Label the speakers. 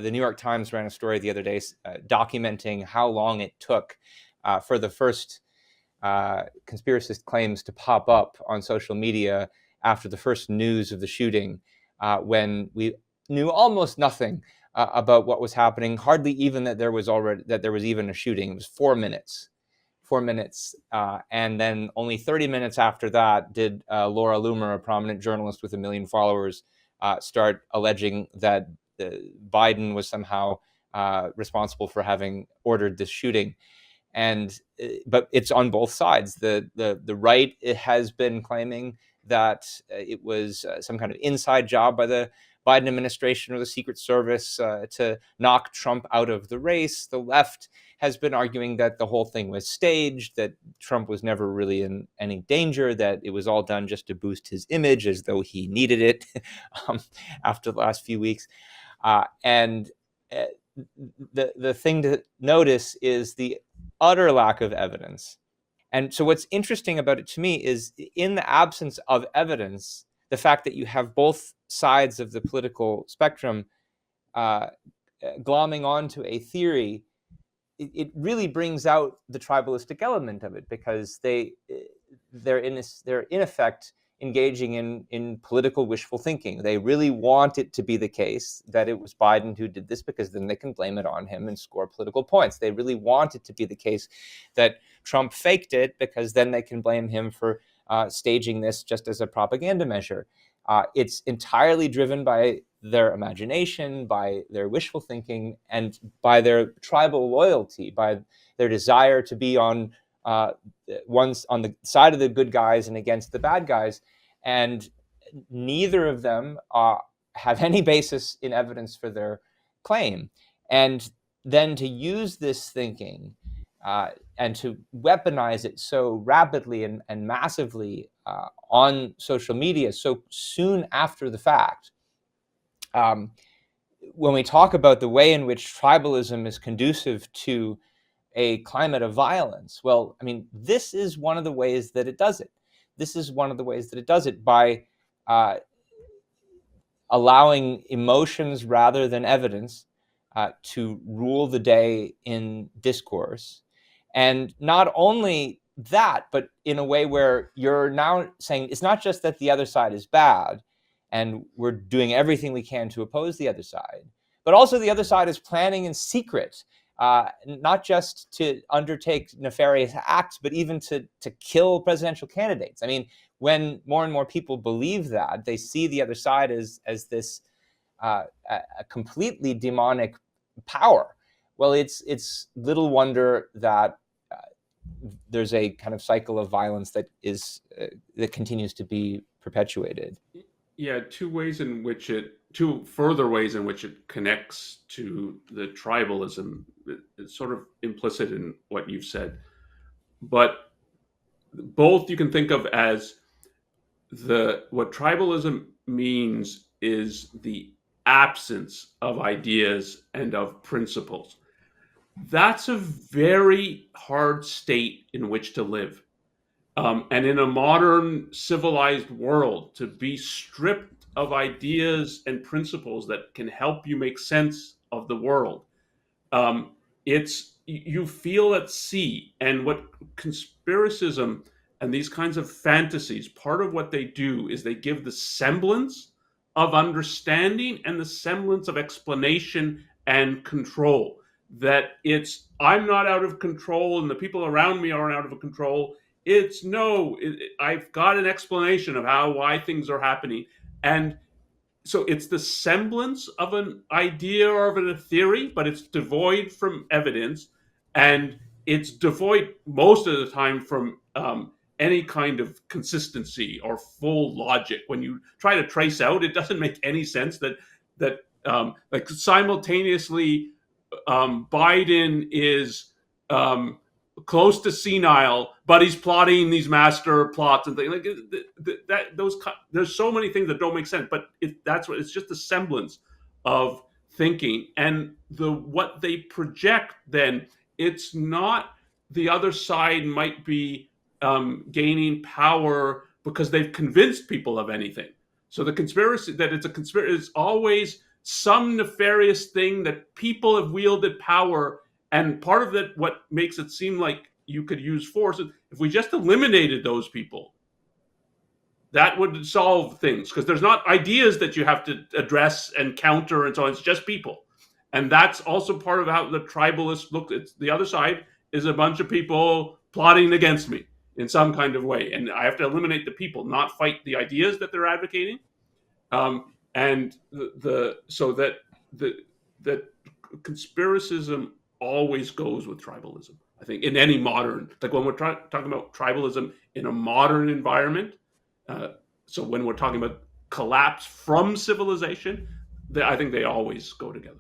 Speaker 1: The New York Times ran a story the other day documenting how long it took for the first conspiracist claims to pop up on social media after the first news of the shooting, when we knew almost nothing about what was happening, hardly even that there was even a shooting. It was 4 minutes. 4 minutes. And then only 30 minutes after that did Laura Loomer, a prominent journalist with 1 million followers, start alleging that Biden was somehow responsible for having ordered this shooting. And but it's on both sides. The right, it has been claiming that it was some kind of inside job by the Biden administration or the Secret Service to knock Trump out of the race. The left has been arguing that the whole thing was staged, that Trump was never really in any danger, that it was all done just to boost his image as though he needed it after the last few weeks. And the thing to notice is the utter lack of evidence. And so what's interesting about it to me is, in the absence of evidence, the fact that you have both sides of the political spectrum glomming onto a theory, it really brings out the tribalistic element of it, because they're in effect engaging in political wishful thinking. They really want it to be the case that it was Biden who did this, because then they can blame it on him and score political points. They really want it to be the case that Trump faked it, because then they can blame him for staging this just as a propaganda measure. It's entirely driven by their imagination, by their wishful thinking, and by their tribal loyalty, by their desire to be on the side of the good guys and against the bad guys. And neither of them have any basis in evidence for their claim. And then to use this thinking and to weaponize it so rapidly and massively on social media so soon after the fact. When we talk about the way in which tribalism is conducive to a climate of violence, well, I mean, this is one of the ways that it does it. This is one of the ways that it does it, by allowing emotions rather than evidence to rule the day in discourse. And not only that, but in a way where you're now saying it's not just that the other side is bad and we're doing everything we can to oppose the other side, but also the other side is planning in secret, not just to undertake nefarious acts, but even to kill presidential candidates. I mean, when more and more people believe that, they see the other side as this a completely demonic power. Well, it's little wonder that there's a kind of cycle of violence that continues to be perpetuated.
Speaker 2: Yeah, two further ways in which it connects to the tribalism. It's sort of implicit in what you've said, but both you can think of as what tribalism means is the absence of ideas and of principles. That's a very hard state in which to live. And in a modern civilized world, to be stripped of ideas and principles that can help you make sense of the world, you feel at sea. And what conspiracism and these kinds of fantasies, part of what they do is they give the semblance of understanding and the semblance of explanation and control. That I'm not out of control and the people around me aren't out of control. I've got an explanation of why things are happening. And so it's the semblance of an idea or of a theory, but it's devoid from evidence. And it's devoid most of the time from any kind of consistency or full logic. When you try to trace out, it doesn't make any sense that like simultaneously Biden is close to senile, but he's plotting these master plots and things like there's so many things that don't make sense, but it's just a semblance of thinking. And what they project, then it's not the other side might be gaining power because they've convinced people of anything. So the conspiracy that it's a conspiracy is always some nefarious thing that people have wielded power, and part of it, what makes it seem like you could use force, if we just eliminated those people, that would solve things, because there's not ideas that you have to address and counter and so on. It's just people. And that's also part of how the tribalists look. It's the other side is a bunch of people plotting against me in some kind of way, and I have to eliminate the people, not fight the ideas that they're advocating. And so that conspiracism always goes with tribalism. I think in any modern, like when we're talking about tribalism in a modern environment, so when we're talking about collapse from civilization, I think they always go together.